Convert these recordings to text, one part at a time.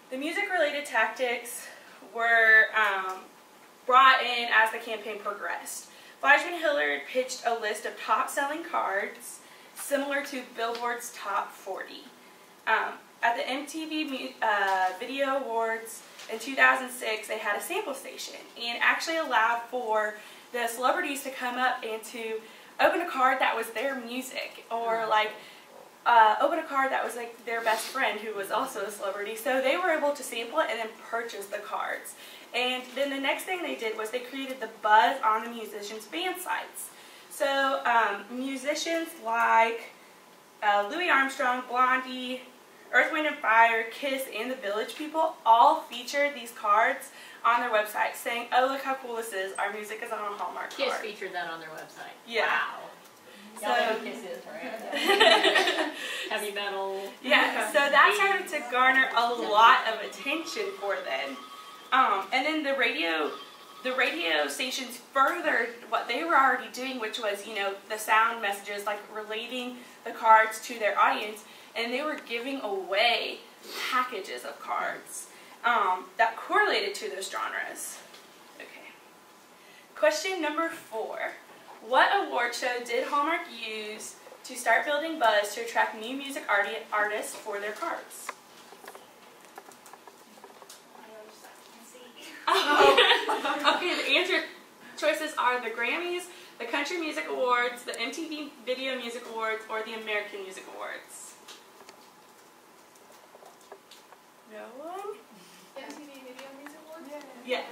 The music-related tactics were brought in as the campaign progressed. Fleischman Hillard pitched a list of top-selling cards similar to Billboard's Top 40. At the MTV Video Awards in 2006, they had a sample station and actually allowed for the celebrities to come up and to open a card that was their music, or like open a card that was like their best friend who was also a celebrity. So they were able to sample it and then purchase the cards. And then the next thing they did was they created the buzz on the musicians' fan sites. So musicians like Louis Armstrong, Blondie, Earth, Wind & Fire, Kiss, and the Village People all featured these cards on their website saying, oh, look how cool this is. Our music is on a Hallmark card. Kiss featured that on their website. Yeah. Wow. So, y'all know who Kiss is, right? Heavy metal. Yeah, so that started to garner a lot of attention for them. And then the radio stations furthered what they were already doing, which was, you know, the sound messages, like relating the cards to their audience, and they were giving away packages of cards that correlated to those genres. Okay. Question number 4. What award show did Hallmark use to start building buzz to attract new music artists for their cards? Okay, the answer choices are the Grammys, the Country Music Awards, the MTV Video Music Awards, or the American Music Awards. No one? MTV Video Music Awards? Yes.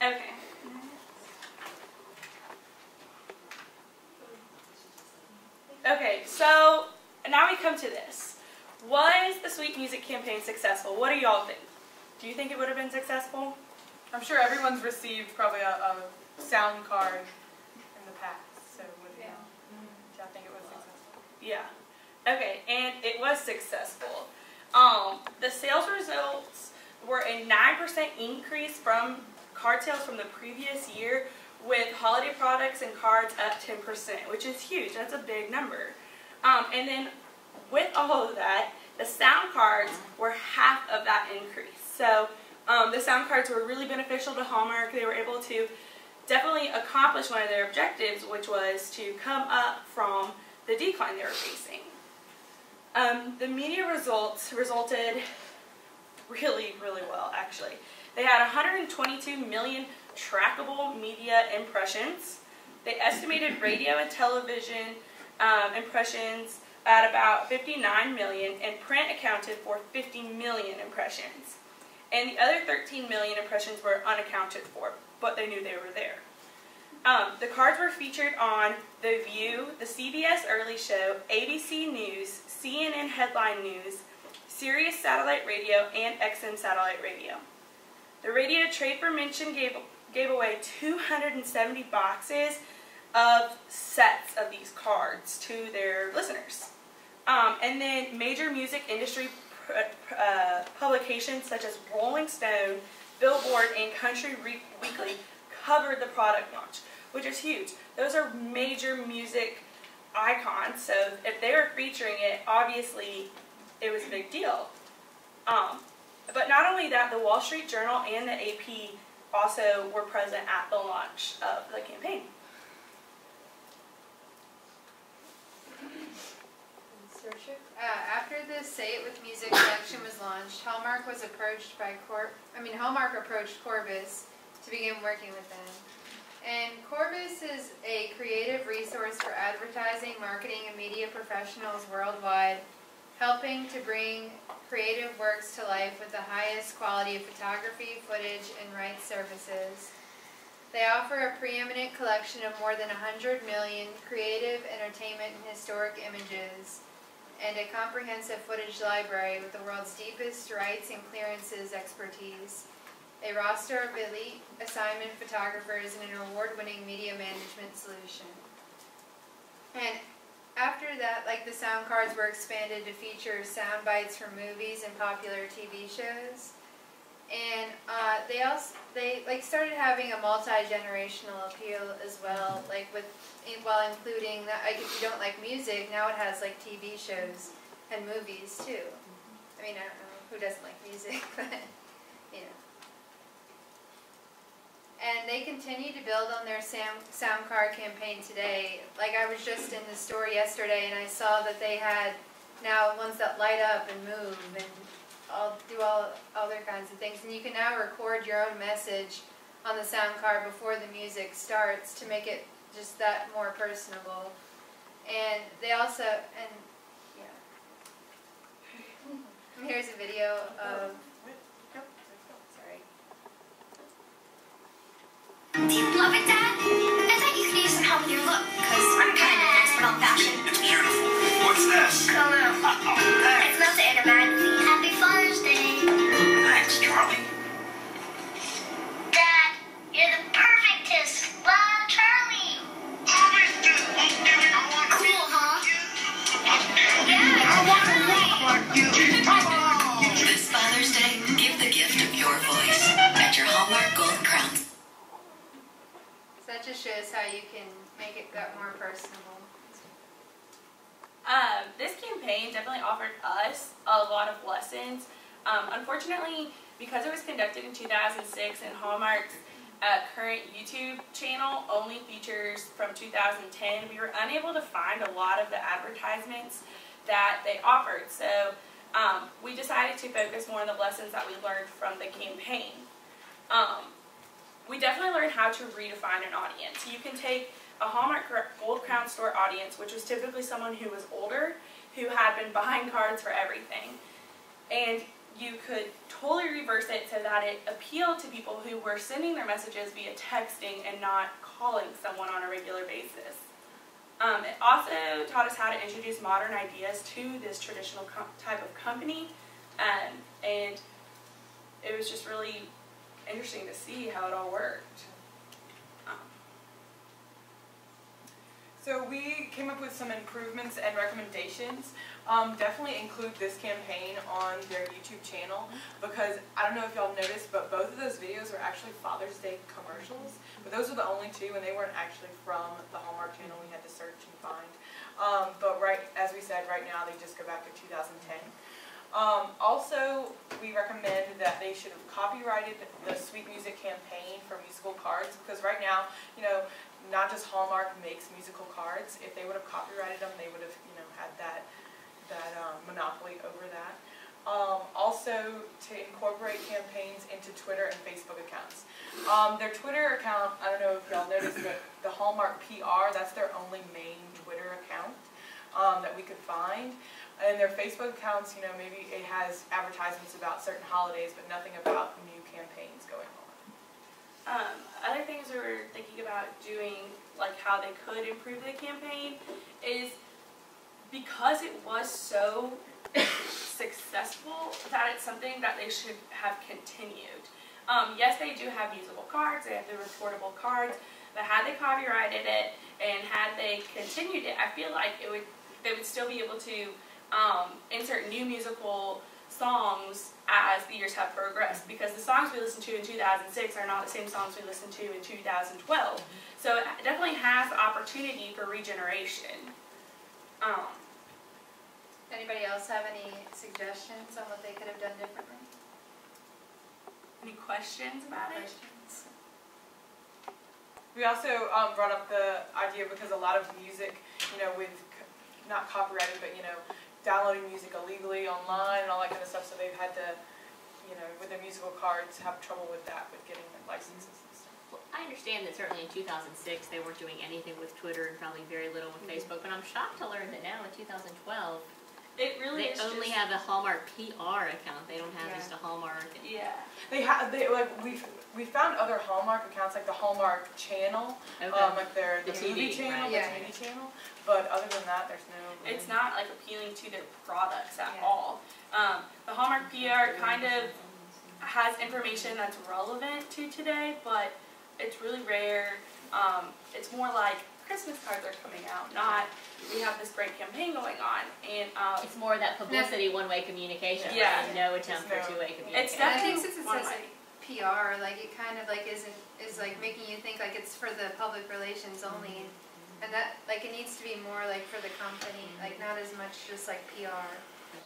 Okay. Okay, so now we come to this. Was the Sweet Music campaign successful? What do y'all think? Do you think it would have been successful? I'm sure everyone's received probably a sound card in the past, so would you? Do y'all think it was successful? Yeah. Okay, and it was successful. The sales results were a 9% increase from card sales from the previous year, with holiday products and cards up 10%, which is huge. That's a big number. And then with all of that, the sound cards were half of that increase. So the sound cards were really beneficial to Hallmark. They were able to definitely accomplish one of their objectives, which was to come up from the decline they were facing. The media results resulted really, really well, actually. They had 122 million trackable media impressions. They estimated radio and television impressions at about 59 million, and print accounted for 50 million impressions. And the other 13 million impressions were unaccounted for, but they knew they were there. The cards were featured on The View, the CBS Early Show, ABC News, CNN Headline News, Sirius Satellite Radio, and XM Satellite Radio. The Radio Trade for Mention gave away 270 boxes of sets of these cards to their listeners. And then major music industry publications such as Rolling Stone, Billboard, and Country Weekly covered the product launch, which is huge. Those are major music icons, so if they were featuring it, obviously it was a big deal. But not only that, the Wall Street Journal and the AP also were present at the launch of the campaign. After the Say It With Music collection was launched, Hallmark approached Corbis to begin working with them. And Corbis is a creative resource for advertising, marketing, and media professionals worldwide, helping to bring creative works to life with the highest quality of photography, footage, and rights services. They offer a preeminent collection of more than 100 million creative, entertainment, and historic images, and a comprehensive footage library with the world's deepest rights and clearances expertise, a roster of elite assignment photographers, and an award-winning media management solution. And after that, like, the sound cards were expanded to feature sound bites from movies and popular TV shows. And they started having a multi-generational appeal as well, like while including that, like, if you don't like music, now it has like TV shows and movies too. I mean, I don't know who doesn't like music, but, you know. And they continue to build on their sound card campaign today. Like, I was just in the store yesterday and I saw that they had now ones that light up and move and do all other kinds of things. And you can now record your own message on the sound card before the music starts to make it just that more personable. And they also, and yeah. Here's a video of, sorry. Do you love it, Dad? I thought you could use some help with your look, because I'm kind of an expert on fashion. It's beautiful. What's this? Come on. It's melted in a magazine. Happy Father's Day. Thanks, Charlie. Dad, you're the perfectest. Love, Charlie. Cool, huh? Yeah. I want to walk like you. This Father's Day, give the gift of your voice at your Hallmark Gold Crowns. So that just shows how you can make it that more personable. This campaign definitely offered us a lot of lessons. Unfortunately, because it was conducted in 2006 and Hallmark's current YouTube channel only features from 2010, we were unable to find a lot of the advertisements that they offered. So we decided to focus more on the lessons that we learned from the campaign. We definitely learned how to redefine an audience. You can take a Hallmark Gold Crown store audience, which was typically someone who was older, who had been buying cards for everything, and you could totally reverse it so that it appealed to people who were sending their messages via texting and not calling someone on a regular basis. It also taught us how to introduce modern ideas to this traditional type of company, and it was just really interesting to see how it all worked. So we came up with some improvements and recommendations. Definitely include this campaign on their YouTube channel, because I don't know if y'all noticed, but both of those videos are actually Father's Day commercials. But those are the only two, and they weren't actually from the Hallmark channel. We had to search and find. But as we said, right now they just go back to 2010. Also, we recommend that they should have copyrighted the Sweet Music campaign for musical cards, because right now, you know, not just Hallmark makes musical cards. If they would have copyrighted them, they would have, you know, had that monopoly over that. Also, to incorporate campaigns into Twitter and Facebook accounts. Their Twitter account, I don't know if y'all noticed, but the Hallmark PR, that's their only main Twitter account that we could find. And their Facebook accounts, you know, maybe it has advertisements about certain holidays, but nothing about new campaigns going on. Other things we were thinking about doing, like how they could improve the campaign, is because it was so successful that it's something that they should have continued. Yes, they do have musical cards, they have the reportable cards, but had they copyrighted it and had they continued it, I feel like they would still be able to insert new musical songs as the years have progressed, because the songs we listened to in 2006 are not the same songs we listened to in 2012. So it definitely has the opportunity for regeneration. Anybody else have any suggestions on what they could have done differently? Any questions about it? Questions? We also brought up the idea, because a lot of music, you know, with not copyrighted, but, you know, downloading music illegally online and all that kind of stuff, so they've had to, you know, with their musical cards, have trouble with that, with getting the licenses and stuff. Well, I understand that certainly in 2006 they weren't doing anything with Twitter and probably very little with Facebook, but I'm shocked to learn that now in 2012 It really they is only just, have a Hallmark PR account. They don't have Yeah. just a Hallmark. yeah. We found other Hallmark accounts, like the Hallmark channel, Okay. like the The movie TV, channel, right. the Yeah. TV channel. But other than that, there's no. It's not like appealing to their products at Yeah. all. The Hallmark PR kind of has information that's relevant to today, but it's really rare. It's more like Christmas cards are coming out, not we have this great campaign going on. And It's more that publicity, one-way communication. Yeah. Right? No attempt for No. two-way communication. it's And I definitely think since it one says way. PR, like it kind of like is like making you think like it's for the public relations only, and that like it needs to be more like for the company, like not as much just like PR.